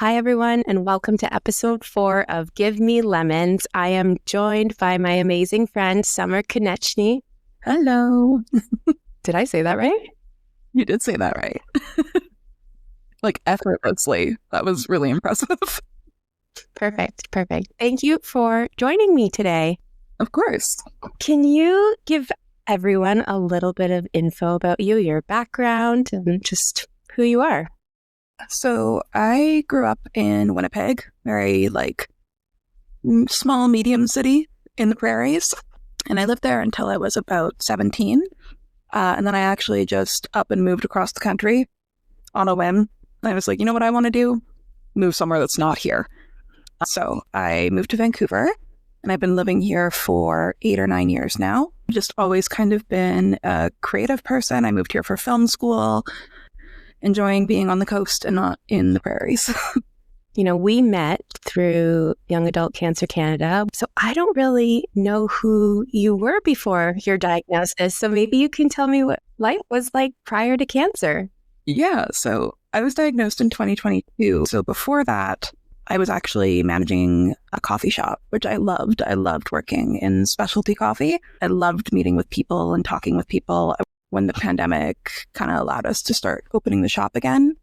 Hi, everyone, and welcome to episode 4 of Give Me Lemons. I am joined by my amazing friend, Summer Konechny. Hello. Did I say that right? You did say that right. Like effortlessly. That was really impressive. Perfect. Thank you for joining me today. Of course. Can you give everyone a little bit of info about you, your background, and just who you are? So I grew up in Winnipeg, very small, medium city in the prairies. And I lived there until I was about 17. And then I actually just up and moved across the country on a whim. I was like, you know what I want to do? Move somewhere that's not here. So I moved to Vancouver, and I've been living here for 8 or 9 years now. Just always kind of been a creative person. I moved here for film school, enjoying being on the coast and not in the prairies. You know, we met through Young Adult Cancer Canada, so I don't really know who you were before your diagnosis. So maybe you can tell me what life was like prior to cancer. Yeah, so I was diagnosed in 2022. So before that, I was actually managing a coffee shop, which I loved. I loved working in specialty coffee. I loved meeting with people and talking with people. When the pandemic kind of allowed us to start opening the shop again,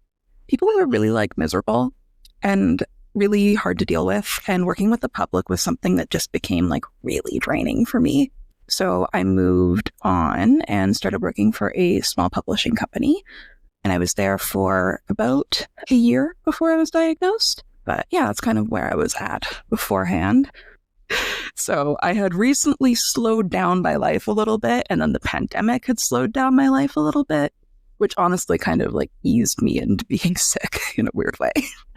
people were really miserable and really hard to deal with. And working with the public was something that just became really draining for me. So I moved on and started working for a small publishing company. And I was there for about a year before I was diagnosed. But yeah, that's kind of where I was at beforehand. So I had recently slowed down my life a little bit, and then the pandemic had slowed down my life a little bit, which honestly kind of eased me into being sick in a weird way.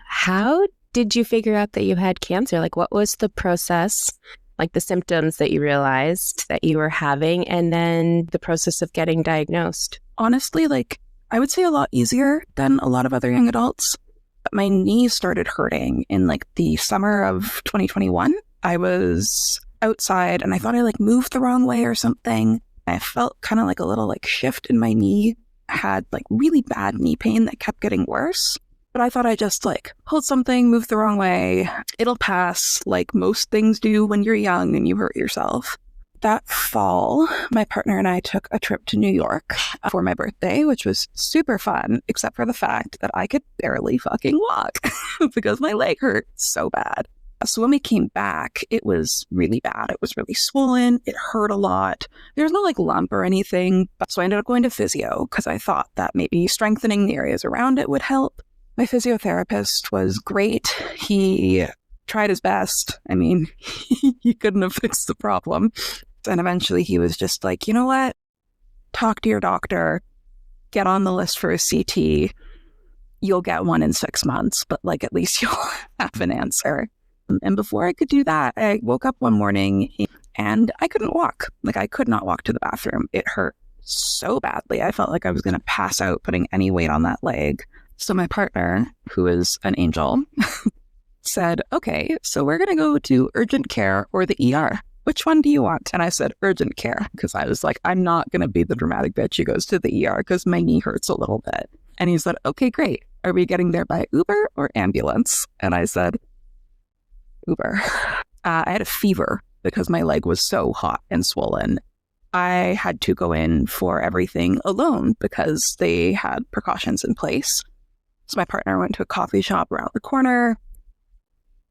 How did you figure out that you had cancer? What was the process, the symptoms that you realized that you were having, and then the process of getting diagnosed? Honestly, I would say a lot easier than a lot of other young adults. But my knee started hurting in the summer of 2021. I was outside and I thought I moved the wrong way or something. I felt kind of a little shift in my knee. I had really bad knee pain that kept getting worse. But I thought I just hold something, move the wrong way. It'll pass like most things do when you're young and you hurt yourself. That fall, my partner and I took a trip to New York for my birthday, which was super fun, except for the fact that I could barely fucking walk because my leg hurt so bad. So when we came back, it was really bad. It was really swollen. It hurt a lot. There was no lump or anything. So I ended up going to physio because I thought that maybe strengthening the areas around it would help. My physiotherapist was great. He tried his best. I mean, he couldn't have fixed the problem. And eventually he was just like, you know what? Talk to your doctor. Get on the list for a CT. You'll get one in 6 months, but at least you'll have an answer. And before I could do that, I woke up one morning and I couldn't walk. I could not walk to the bathroom. It hurt so badly. I felt like I was going to pass out putting any weight on that leg. So my partner, who is an angel, said, okay, so we're going to go to urgent care or the ER. Which one do you want? And I said urgent care because I was like, I'm not going to be the dramatic bitch who goes to the ER because my knee hurts a little bit. And he said, okay, great. Are we getting there by Uber or ambulance? And I said, Uber. I had a fever because my leg was so hot and swollen. I had to go in for everything alone because they had precautions in place. So my partner went to a coffee shop around the corner.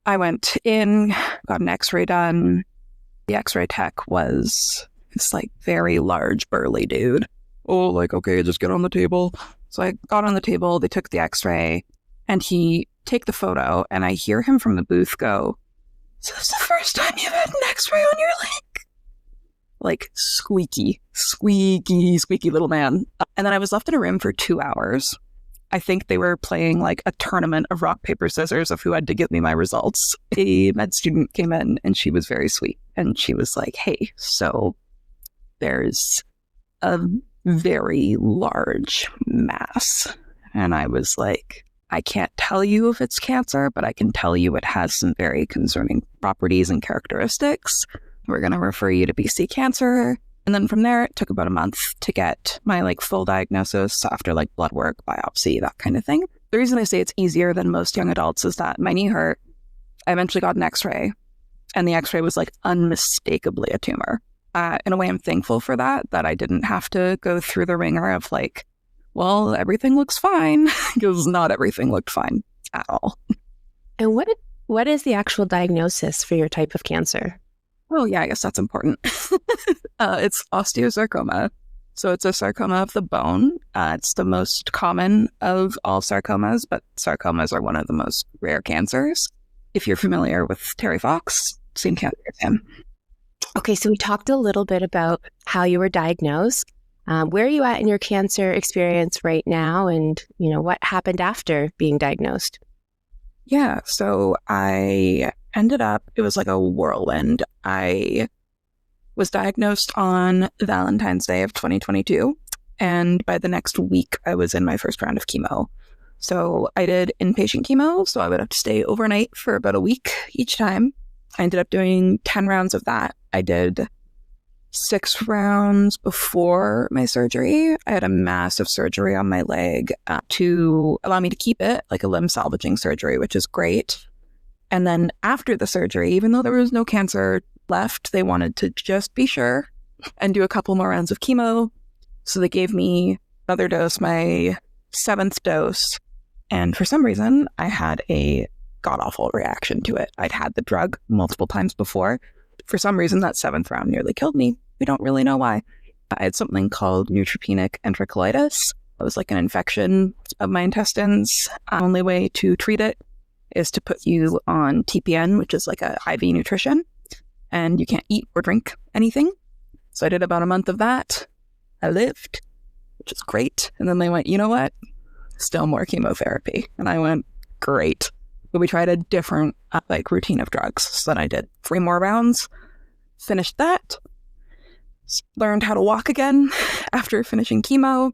I went in, got an x-ray done. The x-ray tech was this very large, burly dude. Oh, okay, just get on the table. So I got on the table, they took the x-ray, and he take the photo, and I hear him from the booth go, so this is the first time you've had an x-ray on your leg? Squeaky little man. And then I was left in a room for 2 hours. I think they were playing a tournament of rock, paper, scissors of who had to give me my results. A med student came in and she was very sweet. And she was like, hey, so there's a very large mass. And I was like, I can't tell you if it's cancer, but I can tell you it has some very concerning properties and characteristics. We're going to refer you to BC Cancer. And then from there, it took about a month to get my full diagnosis after blood work, biopsy, that kind of thing. the reason I say it's easier than most young adults is that my knee hurt. I eventually got an x-ray, and the x-ray was like unmistakably a tumor. In a way, I'm thankful for that I didn't have to go through the ringer of like, well, everything looks fine, because not everything looked fine at all. And what is the actual diagnosis for your type of cancer? Oh yeah, I guess that's important. It's osteosarcoma. So it's a sarcoma of the bone. It's the most common of all sarcomas, but sarcomas are one of the most rare cancers. If you're familiar with Terry Fox, same cancer as him. Okay, so we talked a little bit about how you were diagnosed. Where are you at in your cancer experience right now? And, what happened after being diagnosed? Yeah, so I ended up, it was like a whirlwind. I was diagnosed on Valentine's Day of 2022. And by the next week, I was in my first round of chemo. So I did inpatient chemo. So I would have to stay overnight for about a week each time. I ended up doing 10 rounds of that. I did 6 rounds before my surgery. I had a massive surgery on my leg to allow me to keep it, like a limb salvaging surgery, which is great. And then after the surgery, even though there was no cancer left, they wanted to just be sure and do a couple more rounds of chemo. So they gave me another dose, my 7th dose. And for some reason, I had a god-awful reaction to it. I'd had the drug multiple times before. For some reason, that 7th round nearly killed me. We don't really know why. I had something called neutropenic enterocolitis. It was like an infection of my intestines. The only way to treat it is to put you on TPN, which is like a IV nutrition, and you can't eat or drink anything. So I did about a month of that. I lived, which is great. And then they went, you know what? Still more chemotherapy. And I went, great. But we tried a different routine of drugs. So then I did 3 more rounds, finished that, learned how to walk again after finishing chemo.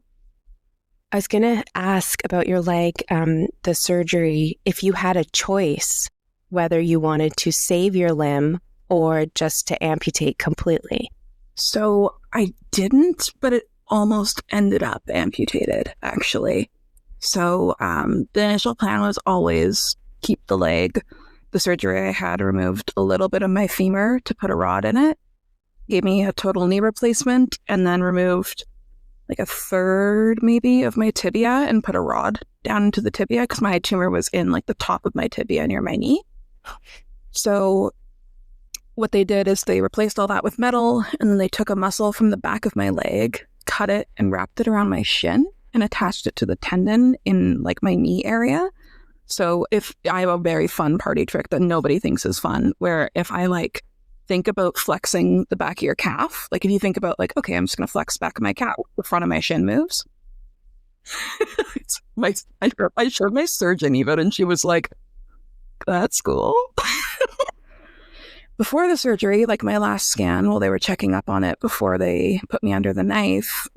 I was going to ask about your leg, the surgery, if you had a choice, whether you wanted to save your limb or just to amputate completely. So I didn't, but it almost ended up amputated, actually. So the initial plan was always keep the leg. The surgery I had removed a little bit of my femur to put a rod in it, gave me a total knee replacement, and then removed like a third maybe of my tibia and put a rod down into the tibia because my tumor was in like the top of my tibia near my knee. So what they did is they replaced all that with metal, and then they took a muscle from the back of my leg, cut it and wrapped it around my shin and attached it to the tendon in like my knee area. So if I have a very fun party trick that nobody thinks is fun, where if I like think about flexing the back of your calf, like if you think about like, okay, I'm just going to flex the back of my calf, the front of my shin moves. I showed my surgeon even, and she was like, that's cool. Before the surgery, like my last scan, while they were checking up on it before they put me under the knife,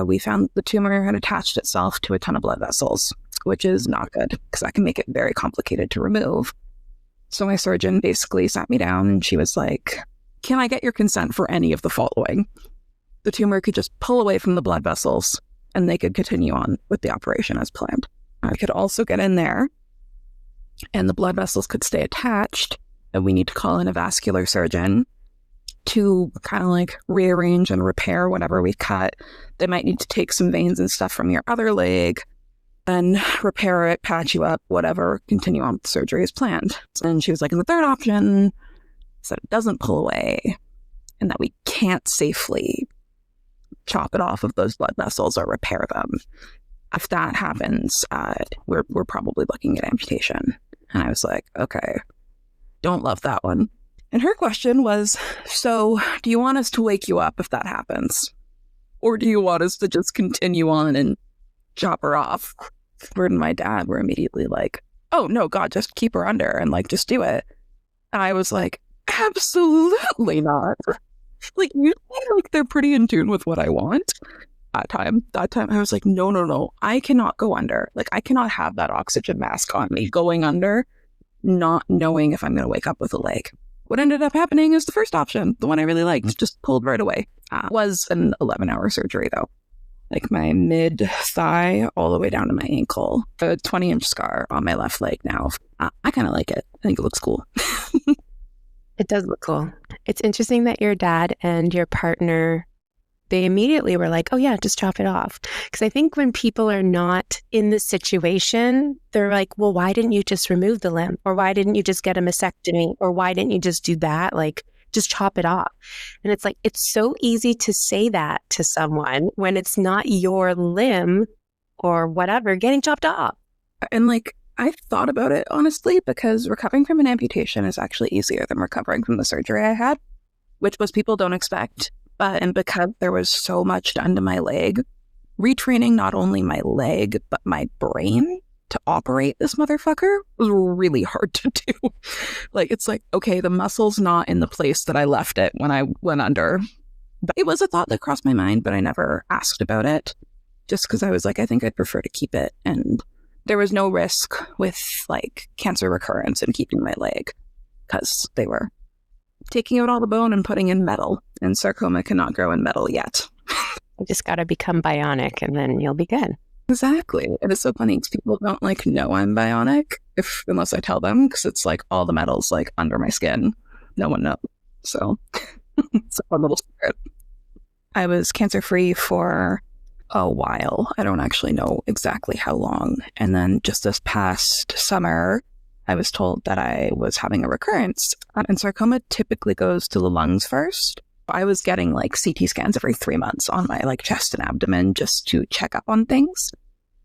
we found the tumor had attached itself to a ton of blood vessels, which is not good because that can make it very complicated to remove. So my surgeon basically sat me down and she was like, can I get your consent for any of the following? The tumor could just pull away from the blood vessels and they could continue on with the operation as planned. I could also get in there and the blood vessels could stay attached, and we need to call in a vascular surgeon to kind of like rearrange and repair whatever we cut. They might need to take some veins and stuff from your other leg and repair it, patch you up, whatever, continue on with the surgery as planned. And she was like, and the third option is that it doesn't pull away and that we can't safely chop it off of those blood vessels or repair them. If that happens, we're probably looking at amputation. And I was like, okay, don't love that one. And her question was, so do you want us to wake you up if that happens? Or do you want us to just continue on and chop her off? Her and my dad were immediately like, oh no, God, just keep her under and like, just do it. And I was like, absolutely not. Like, usually like they're pretty in tune with what I want. That time I was like, no, I cannot go under. Like, I cannot have that oxygen mask on me going under, not knowing if I'm going to wake up with a leg. What ended up happening is the first option, the one I really liked, just pulled right away. Was an 11-hour surgery though. like my mid thigh all the way down to my ankle. A 20-inch scar on my left leg now. I kind of like it. I think it looks cool. It does look cool. It's interesting that your dad and your partner, they immediately were like, oh yeah, just chop it off. Because I think when people are not in this situation, they're like, well, why didn't you just remove the limb? Or why didn't you just get a mastectomy? Or why didn't you just do that? Like, just chop it off. And it's like, it's so easy to say that to someone when it's not your limb or whatever getting chopped off. And like, I thought about it, honestly, because recovering from an amputation is actually easier than recovering from the surgery I had, which was people don't expect. And because there was so much done to my leg, retraining not only my leg, but my brain to operate this motherfucker was really hard to do. Like, it's like, okay, the muscle's not in the place that I left it when I went under. But it was a thought that crossed my mind, but I never asked about it just because I was like, I think I'd prefer to keep it. And there was no risk with like cancer recurrence and keeping my leg because they were taking out all the bone and putting in metal, and sarcoma cannot grow in metal yet. You just got to become bionic and then you'll be good. Exactly. And it's so funny because people don't like know I'm bionic unless I tell them, because it's like all the metal's like under my skin. No one knows. So it's a fun little secret. I was cancer-free for a while. I don't actually know exactly how long. And then just this past summer, I was told that I was having a recurrence. And sarcoma typically goes to the lungs first. I was getting like CT scans every 3 months on my like chest and abdomen just to check up on things.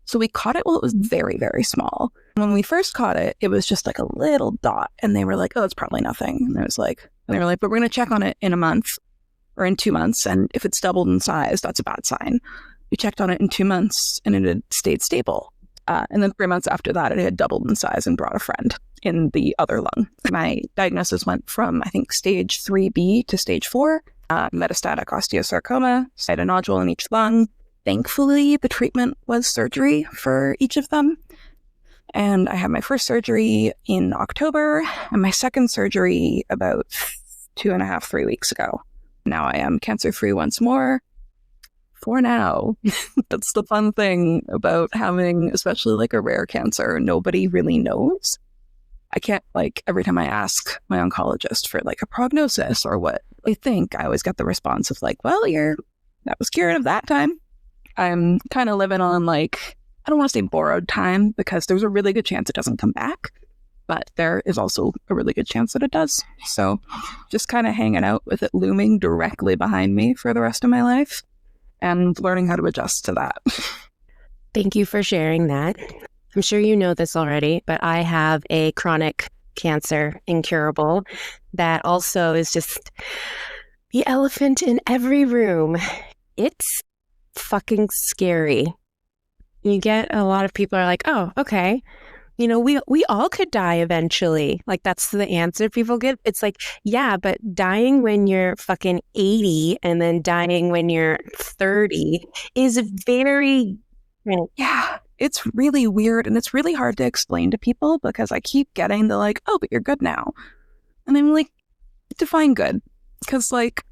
So we caught it while it was very, very small. When we first caught it, it was just like a little dot. And they were like, oh, it's probably nothing. And they were like, but we're going to check on it in a month or in 2 months. And if it's doubled in size, that's a bad sign. We checked on it in 2 months and it had stayed stable. And then 3 months after that, it had doubled in size and brought a friend in the other lung. My diagnosis went from, I think, stage 3B to stage 4, metastatic osteosarcoma, I had a nodule in each lung. Thankfully, the treatment was surgery for each of them. And I had my first surgery in October and my second surgery about 2.5, 3 weeks ago. Now I am cancer-free once more. For now. That's the fun thing about having, especially like a rare cancer, nobody really knows. I can't, like, every time I ask my oncologist for like a prognosis or what they think, I always get the response of like, well, that was curative that time. I'm kind of living on like, I don't want to say borrowed time because there's a really good chance it doesn't come back, but there is also a really good chance that it does. So just kind of hanging out with it looming directly behind me for the rest of my life. And learning how to adjust to that. Thank you for sharing that. I'm sure you know this already, but I have a chronic cancer, incurable, that also is just the elephant in every room. It's fucking scary. You get a lot of people are like, oh, okay. You know, we all could die eventually. Like, that's the answer people get. It's like, yeah, but dying when you're fucking 80 and then dying when you're 30 is very... Yeah, it's really weird. And it's really hard to explain to people because I keep getting the like, oh, but you're good now. And I'm like, define good. Because like,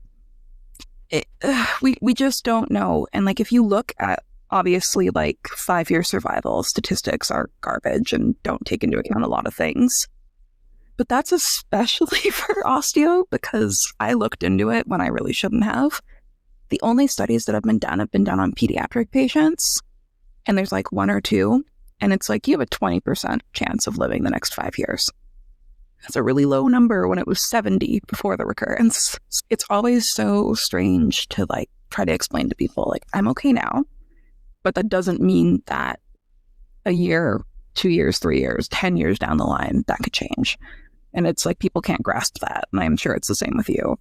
we just don't know. And like, if you look at obviously, like 5-year survival statistics are garbage and don't take into account a lot of things. But that's especially for osteo because I looked into it when I really shouldn't have. The only studies that have been done on pediatric patients. And there's like 1 or 2. And it's like you have a 20% chance of living the next 5 years. That's a really low number when it was 70 before the recurrence. It's always so strange to like try to explain to people like, I'm okay now. But that doesn't mean that a year, 2 years, 3 years, 10 years down the line, that could change. And it's like people can't grasp that. And I'm sure it's the same with you.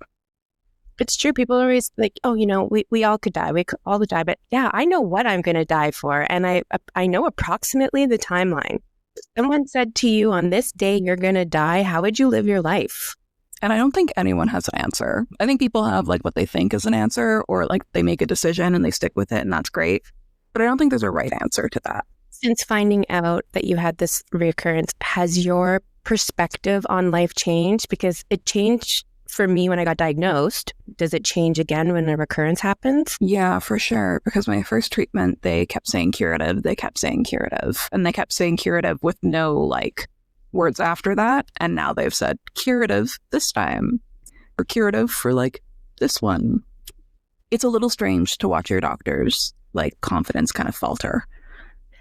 It's true. People are always like, oh, you know, we all could die. We could all die. But yeah, I know what I'm going to die for. And I know approximately the timeline. If someone said to you on this day, you're going to die, how would you live your life? And I don't think anyone has an answer. I think people have like what they think is an answer or like they make a decision and they stick with it and that's great. But I don't think there's a right answer to that. Since finding out that you had this recurrence, has your perspective on life changed? Because it changed for me, when I got diagnosed, does it change again when a recurrence happens? Yeah, for sure. Because my first treatment, they kept saying curative. They kept saying curative. And they kept saying curative with no like words after that. And now they've said curative this time or curative for like this one. It's a little strange to watch your doctor's like confidence kind of falter.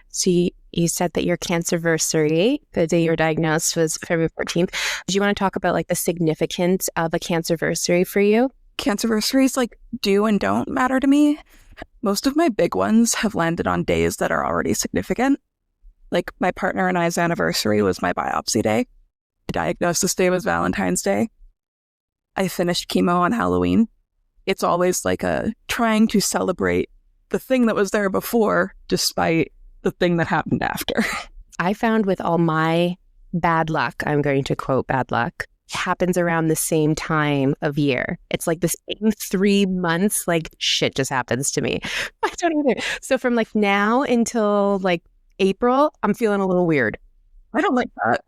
So you said that your cancerversary, the day you were diagnosed, was February 14th. Do you want to talk about like the significance of a cancerversary for you? Cancerversaries like do and don't matter to me. Most of my big ones have landed on days that are already significant. Like my partner and I's anniversary was my biopsy day. The diagnosis day was Valentine's Day. I finished chemo on Halloween. It's always like a trying to celebrate the thing that was there before, despite the thing that happened after. I found with all my bad luck, I'm going to quote bad luck, happens around the same time of year. It's like the same 3 months, like shit just happens to me. I don't either. So from like now until like April, I'm feeling a little weird. I don't like that.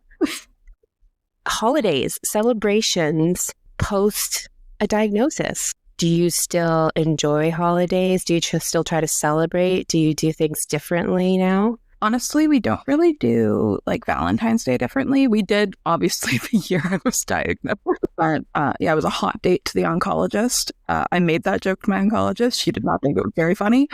Holidays, celebrations, post a diagnosis. Do you still enjoy holidays? Do you still try to celebrate? Do you do things differently now? Honestly, we don't really do like Valentine's Day differently. We did, obviously, the year I was diagnosed. It was a hot date to the oncologist. I made that joke to my oncologist. She did not think it was very funny.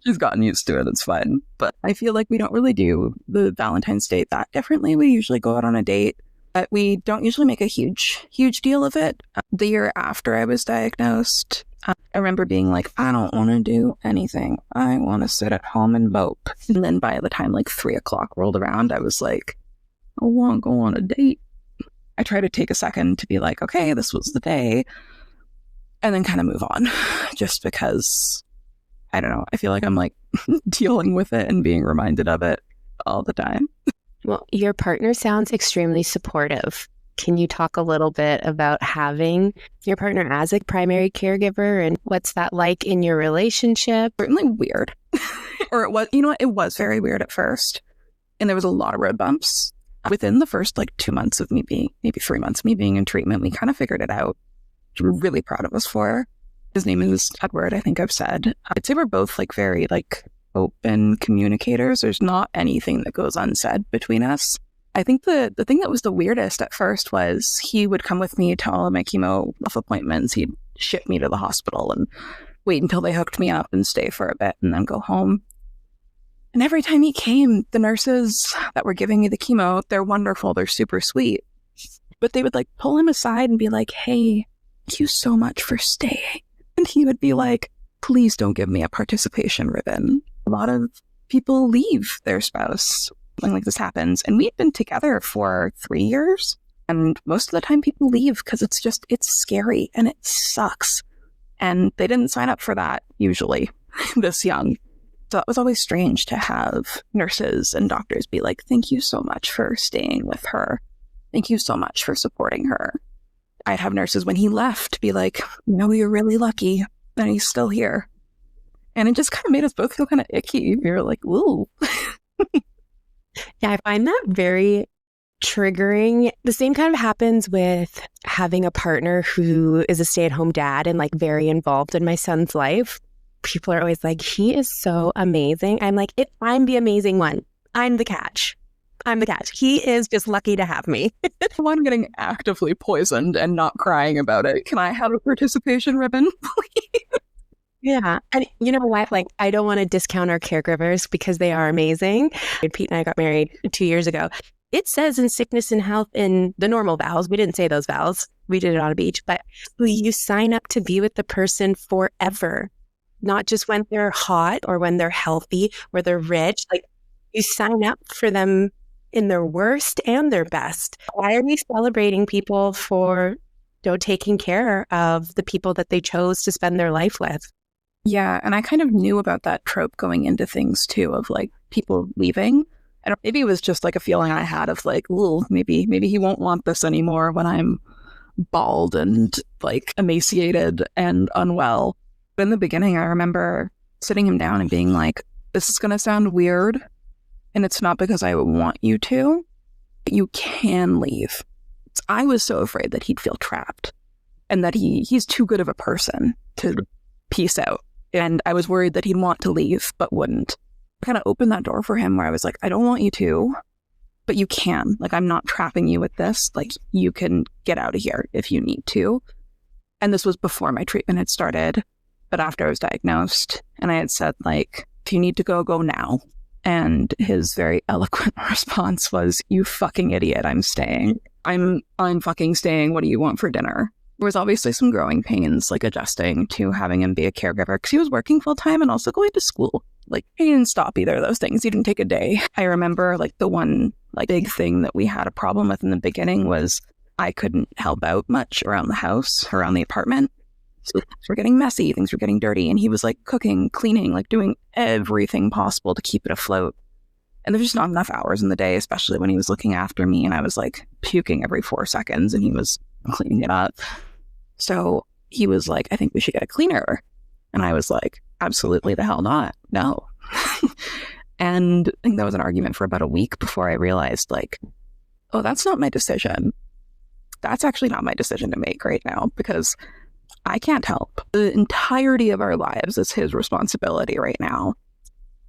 She's gotten used to it. It's fine. But I feel like we don't really do the Valentine's Day that differently. We usually go out on a date. But we don't usually make a huge deal of it. The year after I was diagnosed, I remember being like, I don't want to do anything. I want to sit at home and mope. And then by the time like 3 o'clock rolled around, I was like, I want to go on a date. I try to take a second to be like, okay, this was the day. And then kind of move on. Just because, I don't know, I feel like I'm like dealing with it and being reminded of it all the time. Well, your partner sounds extremely supportive. Can you talk a little bit about having your partner as a primary caregiver and what's that like in your relationship? Certainly weird. Or it was, it was very weird at first. And there was a lot of road bumps. Within the first like 2 months of me being, maybe 3 months of me being in treatment, we kind of figured it out. We're really proud of us for. His name is Edward, I think I've said. I'd say we're both like very like open communicators. There's not anything that goes unsaid between us. I think the thing that was the weirdest at first was he would come with me to all of my chemo appointments. He'd ship me to the hospital and wait until they hooked me up and stay for a bit and then go home. And every time he came, the nurses that were giving me the chemo, they're wonderful. They're super sweet. But they would like pull him aside and be like, hey, thank you so much for staying. And he would be like, please don't give me a participation ribbon. A lot of people leave their spouse when like this happens. And we've been together for 3 years. And most of the time people leave because it's scary and it sucks. And they didn't sign up for that usually this young. So it was always strange to have nurses and doctors be like, thank you so much for staying with her. Thank you so much for supporting her. I'd have nurses when he left be like, you're really lucky that he's still here. And it just kind of made us both feel kind of icky. We were like, ooh. Yeah, I find that very triggering. The same kind of happens with having a partner who is a stay-at-home dad and like very involved in my son's life. People are always like, he is so amazing. I'm like, I'm the amazing one. I'm the catch. He is just lucky to have me. I'm getting actively poisoned and not crying about it. Can I have a participation ribbon, please? Yeah. And you know what? Like, I don't want to discount our caregivers because they are amazing. Pete and I got married 2 years ago. It says in sickness and health in the normal vows, we didn't say those vows. We did it on a beach, but you sign up to be with the person forever, not just when they're hot or when they're healthy or they're rich. Like, you sign up for them in their worst and their best. Why are we celebrating people for taking care of the people that they chose to spend their life with? Yeah, and I kind of knew about that trope going into things too, of like people leaving. And maybe it was just like a feeling I had of like, ooh, maybe he won't want this anymore when I'm bald and like emaciated and unwell. But in the beginning, I remember sitting him down and being like, this is going to sound weird. And it's not because I want you to, but you can leave. I was so afraid that he'd feel trapped. and that he's too good of a person to peace out. And I was worried that he'd want to leave, but wouldn't. I kind of opened that door for him where I was like, I don't want you to, but you can. Like, I'm not trapping you with this. Like, you can get out of here if you need to. And this was before my treatment had started, but after I was diagnosed. And I had said, like, if you need to go, go now. And his very eloquent response was, you fucking idiot, I'm staying. I'm fucking staying. What do you want for dinner? There was obviously some growing pains, like adjusting to having him be a caregiver because he was working full time and also going to school. Like, he didn't stop either of those things. He didn't take a day. I remember like the one like big thing that we had a problem with in the beginning was I couldn't help out much around the house, around the apartment. So things were getting messy, things were getting dirty, and he was like cooking, cleaning, like doing everything possible to keep it afloat. And there's just not enough hours in the day, especially when he was looking after me and I was like puking every 4 seconds and he was cleaning it up. So he was like, I think we should get a cleaner. And I was like, absolutely the hell not. No. And I think that was an argument for about a week before I realized like, oh, that's not my decision. That's actually not my decision to make right now because I can't help. The entirety of our lives is his responsibility right now.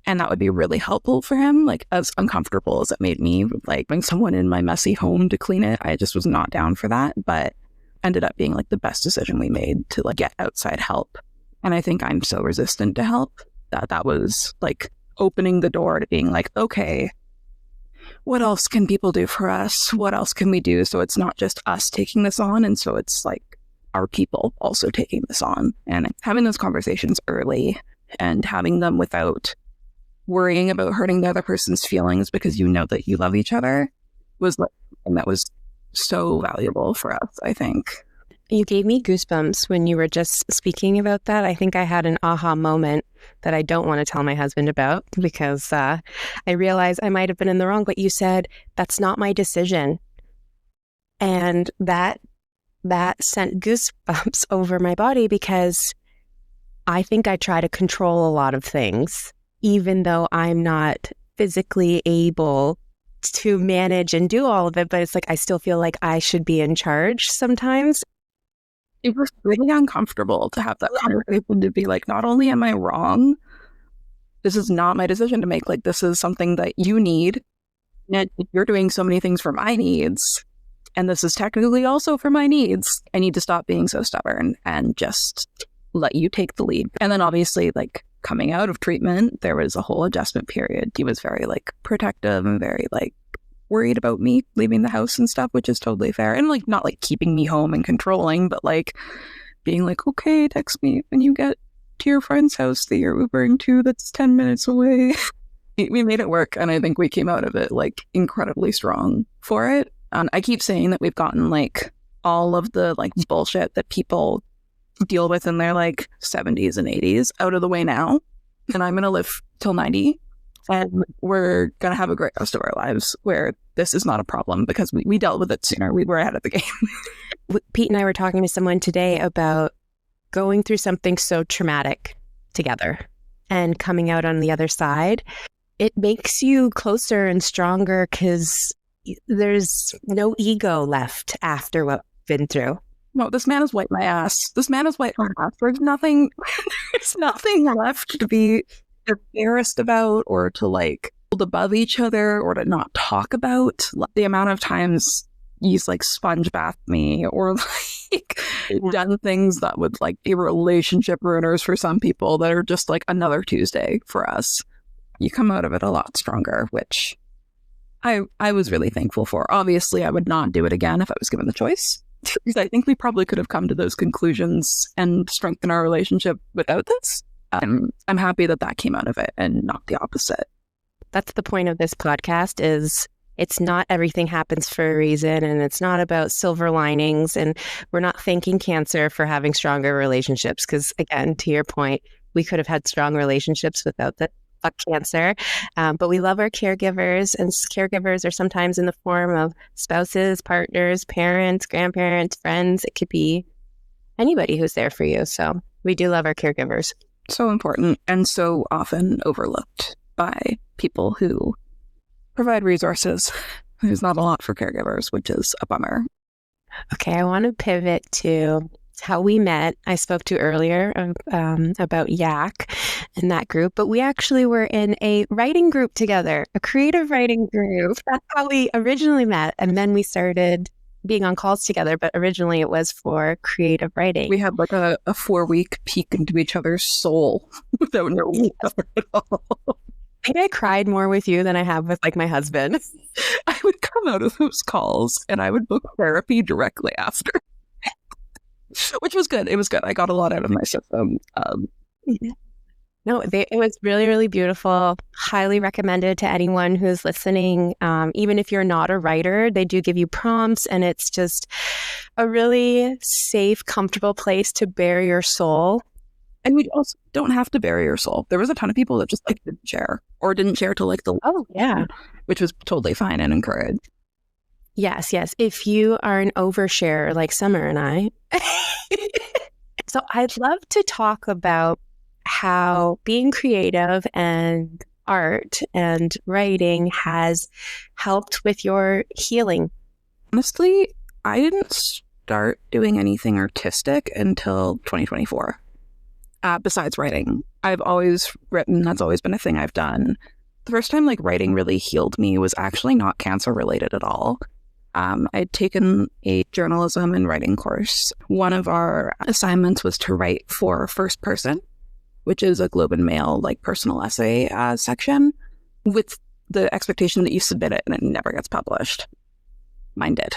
And that would be really helpful for him, like as uncomfortable as it made me, like bring someone in my messy home to clean it. I just was not down for that, but ended up being like the best decision we made to like get outside help. And I think I'm so resistant to help that was like opening the door to being like, okay, what else can people do for us? What else can we do? So it's not just us taking this on. And so it's like our people also taking this on and having those conversations early and having them without worrying about hurting the other person's feelings because you know that you love each other was like, and that was so valuable for us, I think. You gave me goosebumps when you were just speaking about that. I think I had an aha moment that I don't want to tell my husband about because I realized I might have been in the wrong, but you said, that's not my decision. And that sent goosebumps over my body because I think I try to control a lot of things, even though I'm not physically able to manage and do all of it. But it's like, I still feel like I should be in charge sometimes. It was really uncomfortable to have that conversation to be like, not only am I wrong, this is not my decision to make. Like, this is something that you need. And you're doing so many things for my needs. And this is technically also for my needs. I need to stop being so stubborn and just let you take the lead. And then obviously, like, coming out of treatment, there was a whole adjustment period. He was very, like, protective and very, like, worried about me leaving the house and stuff, which is totally fair. And, like, not, like, keeping me home and controlling, but, like, being like, okay, text me when you get to your friend's house that you're Ubering to that's 10 minutes away. We made it work, and I think we came out of it, like, incredibly strong for it. I keep saying that we've gotten, like, all of the, like, bullshit that people deal with in their, like, 70s and 80s out of the way now. And I'm going to live till 90. And we're going to have a great rest of our lives where this is not a problem because we dealt with it sooner. We were ahead of the game. Pete and I were talking to someone today about going through something so traumatic together and coming out on the other side. It makes you closer and stronger because there's no ego left after what we've been through. No, this man has wiped my ass. This man has wiped my ass. There's nothing left to be embarrassed about or to like hold above each other or to not talk about. The amount of times he's like sponge bathed me or like done things that would like be relationship ruiners for some people that are just like another Tuesday for us. You come out of it a lot stronger, which I was really thankful for. Obviously, I would not do it again if I was given the choice. Because I think we probably could have come to those conclusions and strengthened our relationship without this. I'm happy that came out of it and not the opposite. That's the point of this podcast is it's not everything happens for a reason and it's not about silver linings and we're not thanking cancer for having stronger relationships because again, to your point, we could have had strong relationships without the cancer. But we love our caregivers and caregivers are sometimes in the form of spouses, partners, parents, grandparents, friends. It could be anybody who's there for you. So we do love our caregivers. So important and so often overlooked by people who provide resources. There's not a lot for caregivers, which is a bummer. Okay, I want to pivot to how we met. I spoke to earlier about Yak and that group, but we actually were in a writing group together, a creative writing group. That's how we originally met. And then we started being on calls together, but originally it was for creative writing. We had like a 4-week peek into each other's soul without knowing each other at all. I think I cried more with you than I have with like my husband. I would come out of those calls and I would book therapy directly after, which was good. It was good. I got a lot out of my system. No, it was really, really beautiful. Highly recommended to anyone who's listening. Even if you're not a writer, they do give you prompts, and it's just a really safe, comfortable place to bare your soul. And we also don't have to bury your soul. There was a ton of people that just like didn't share or didn't share to like the which was totally fine and encouraged. Yes. If you are an oversharer like Summer and I. So I'd love to talk about how being creative and art and writing has helped with your healing. Honestly, I didn't start doing anything artistic until 2024. Besides writing, I've always written. That's always been a thing I've done. The first time like writing really healed me was actually not cancer related at all. I'd taken a journalism and writing course. One of our assignments was to write for First Person, which is a Globe and Mail like personal essay section, with the expectation that you submit it and it never gets published. Mine did.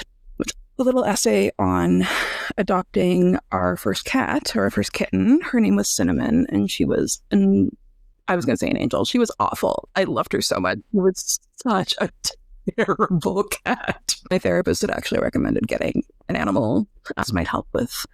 A little essay on adopting our first cat, or our first kitten. Her name was Cinnamon, and she was I was going to say an angel. She was awful. I loved her so much. She was such a terrible cat. My therapist had actually recommended getting an animal, as might help with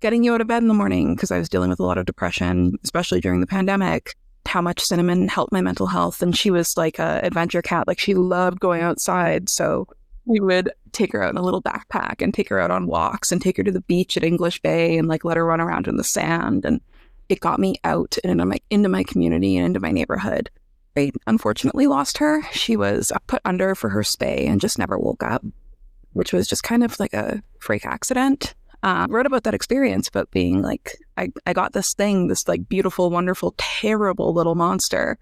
getting you out of bed in the morning, because I was dealing with a lot of depression, especially during the pandemic. How much Cinnamon helped my mental health. And she was like an adventure cat. Like, she loved going outside. So we would take her out in a little backpack and take her out on walks and take her to the beach at English Bay and like let her run around in the sand. And it got me out and into my community and into my neighborhood. I unfortunately lost her. She was put under for her spay and just never woke up, which was just kind of like a freak accident. Wrote about that experience, about being like, I got this thing, this like beautiful, wonderful, terrible little monster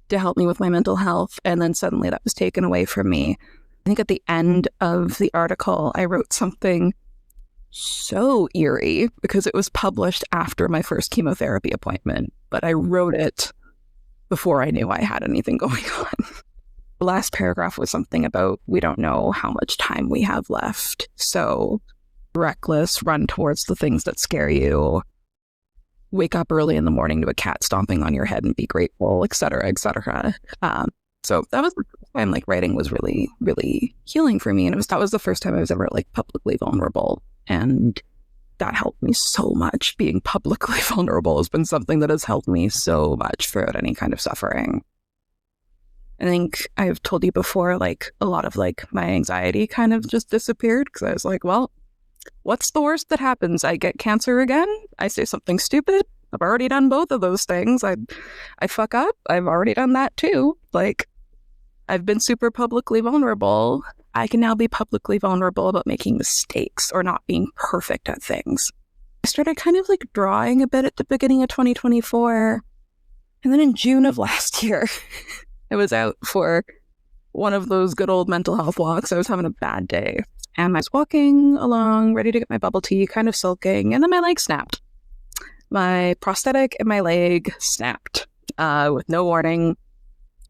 to help me with my mental health. And then suddenly that was taken away from me. I think at the end of the article, I wrote something so eerie because it was published after my first chemotherapy appointment, but I wrote it before I knew I had anything going on. The last paragraph was something about, we don't know how much time we have left. So reckless, run towards the things that scare you, wake up early in the morning to a cat stomping on your head and be grateful, etc., etc. So that was the time like writing was really, really healing for me. And that was the first time I was ever like publicly vulnerable. And that helped me so much. Being publicly vulnerable has been something that has helped me so much throughout any kind of suffering. I think I've told you before, like a lot of like my anxiety kind of just disappeared because I was like, well, what's the worst that happens? I get cancer again? I say something stupid? I've already done both of those things. I fuck up. I've already done that too. Like, I've been super publicly vulnerable. I can now be publicly vulnerable about making mistakes or not being perfect at things. I started kind of like drawing a bit at the beginning of 2024. And then in June of last year, I was out for one of those good old mental health walks. I was having a bad day. And I was walking along, ready to get my bubble tea, kind of sulking, and then my leg snapped. My prosthetic in my leg snapped with no warning.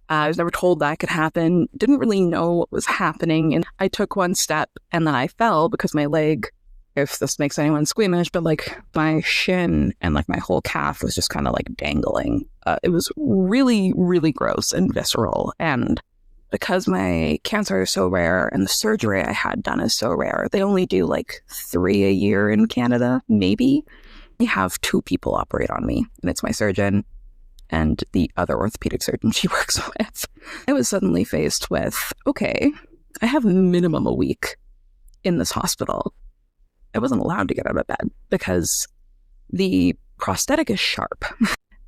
I was never told that could happen. Didn't really know what was happening. And I took one step and then I fell because my leg, if this makes anyone squeamish, but like my shin and like my whole calf was just kind of like dangling. It was really, really gross and visceral. And because my cancer is so rare and the surgery I had done is so rare, they only do like 3 a year in Canada, maybe. I have 2 people operate on me, and it's my surgeon and the other orthopedic surgeon she works with. I was suddenly faced with, okay, I have minimum a week in this hospital. I wasn't allowed to get out of bed because the prosthetic is sharp.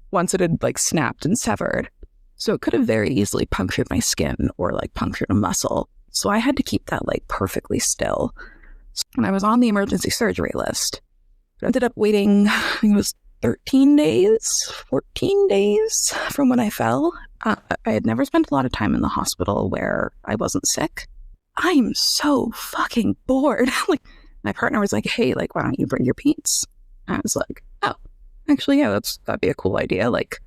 Once it had like snapped and severed, so it could have very easily punctured my skin or like punctured a muscle. So I had to keep that like perfectly still. And I was on the emergency surgery list. I ended up waiting, I think it was 13 days, 14 days from when I fell. I had never spent a lot of time in the hospital where I wasn't sick. I'm so fucking bored. Like, my partner was like, hey, like, why don't you bring your paints? I was like, oh, actually, yeah, that'd be a cool idea. Like,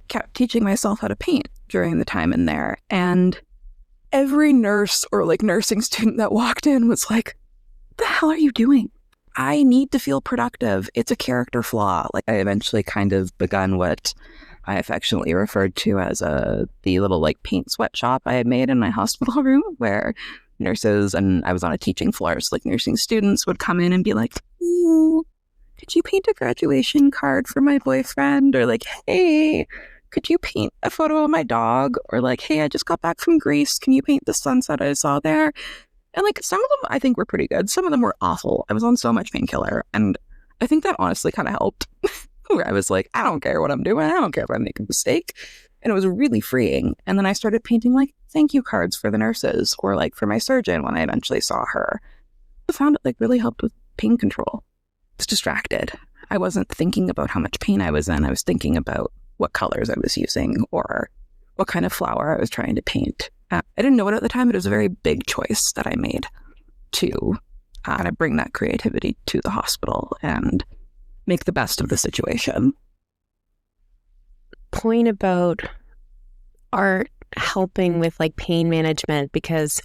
kept teaching myself how to paint during the time in there. And every nurse or like nursing student that walked in was like, what the hell are you doing? I need to feel productive. It's a character flaw. Like, I eventually kind of begun what I affectionately referred to as the little like paint sweatshop I had made in my hospital room, where nurses, and I was on a teaching floor, so like nursing students would come in and be like, ooh, could you paint a graduation card for my boyfriend? Or like, hey, could you paint a photo of my dog? Or like, hey, I just got back from Greece. Can you paint the sunset I saw there? And like, some of them I think were pretty good. Some of them were awful. I was on so much painkiller. And I think that honestly kind of helped. Where I was like, I don't care what I'm doing. I don't care if I make a mistake. And it was really freeing. And then I started painting like thank you cards for the nurses, or like for my surgeon when I eventually saw her. I found it like really helped with pain control. I was distracted. I wasn't thinking about how much pain I was in. I was thinking about what colors I was using or what kind of flower I was trying to paint. I didn't know it at the time, but it was a very big choice that I made to kind of bring that creativity to the hospital and make the best of the situation. Point about art helping with like pain management, because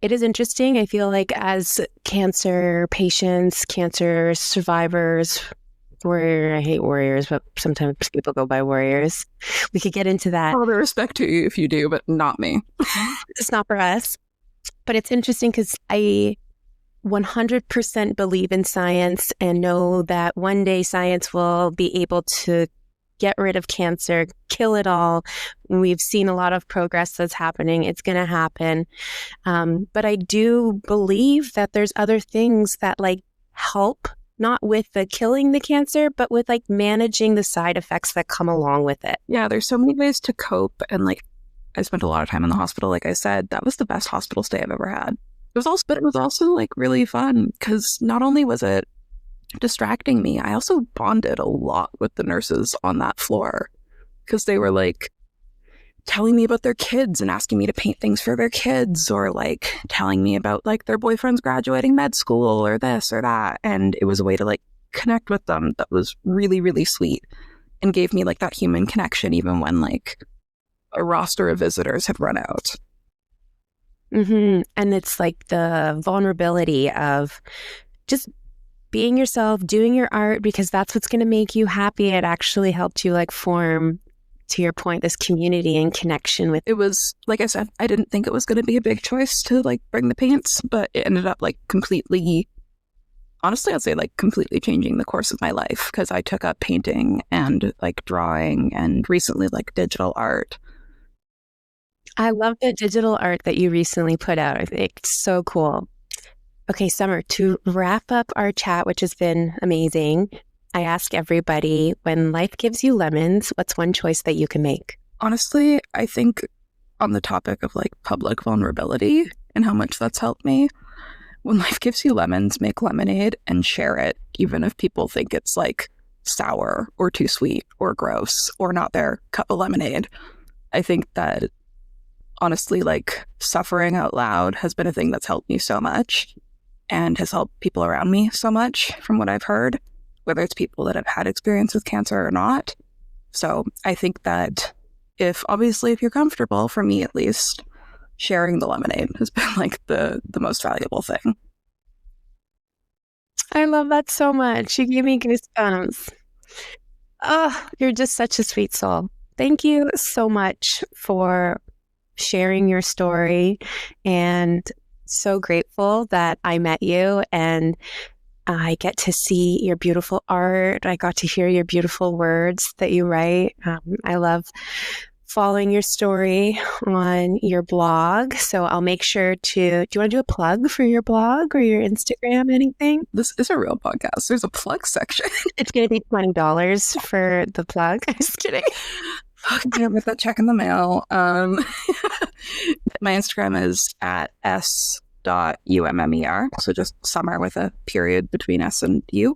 it is interesting. I feel like as cancer patients, cancer survivors, I hate warriors, but sometimes people go by warriors. We could get into that. All the respect to you if you do, but not me. It's not for us. But it's interesting because I 100% believe in science and know that one day science will be able to get rid of cancer, kill it all. We've seen a lot of progress that's happening. It's going to happen. But I do believe that there's other things that like help, not with the killing the cancer, but with like managing the side effects that come along with it. Yeah, there's so many ways to cope. And like, I spent a lot of time in the hospital. Like I said, that was the best hospital stay I've ever had. It was also like really fun because not only was it distracting me, I also bonded a lot with the nurses on that floor because they were like telling me about their kids and asking me to paint things for their kids, or like telling me about like their boyfriends graduating med school or this or that. And it was a way to like connect with them that was really, really sweet and gave me like that human connection even when like a roster of visitors had run out. Mm-hmm. And it's like the vulnerability of just being yourself, doing your art, because that's what's going to make you happy. It actually helped you like form, to your point, this community and connection with. It was, like I said, I didn't think it was going to be a big choice to like bring the paints, but it ended up like completely, honestly, I'd say like completely changing the course of my life, because I took up painting and like drawing and recently like digital art. I love the digital art that you recently put out. I think it's so cool. Okay, Summer, to wrap up our chat, which has been amazing, I ask everybody, when life gives you lemons, what's one choice that you can make? Honestly, I think on the topic of like public vulnerability and how much that's helped me, when life gives you lemons, make lemonade and share it, even if people think it's like sour or too sweet or gross or not their cup of lemonade. I think that honestly, like suffering out loud has been a thing that's helped me so much and has helped people around me so much from what I've heard, whether it's people that have had experience with cancer or not. So I think that if you're comfortable, for me at least, sharing the lemonade has been like the most valuable thing. I love that so much. You gave me goosebumps. Oh, you're just such a sweet soul. Thank you so much for sharing your story, and so grateful that I met you and I get to see your beautiful art. I got to hear your beautiful words that you write. I love following your story on your blog. So I'll make sure to, do you want to do a plug for your blog or your Instagram, anything? This is a real podcast. There's a plug section. It's going to be $20 for the plug. I'm just kidding. I'm going to get that check in the mail. My Instagram is at summer.ummer, so just summer with a period between S and U.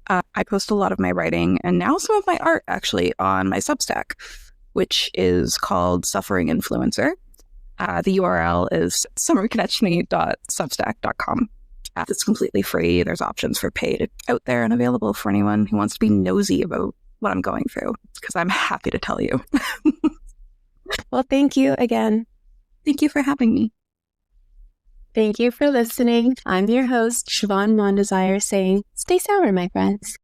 I post a lot of my writing and now some of my art actually on my Substack, which is called Suffering Influencer. The URL is summerkonechny.substack.com. It's completely free. There's options for paid out there and available for anyone who wants to be nosy about what I'm going through, because I'm happy to tell you. Well, thank you again. Thank you for having me. Thank you for listening. I'm your host, Siobhan Mondesire, saying, stay sour, my friends.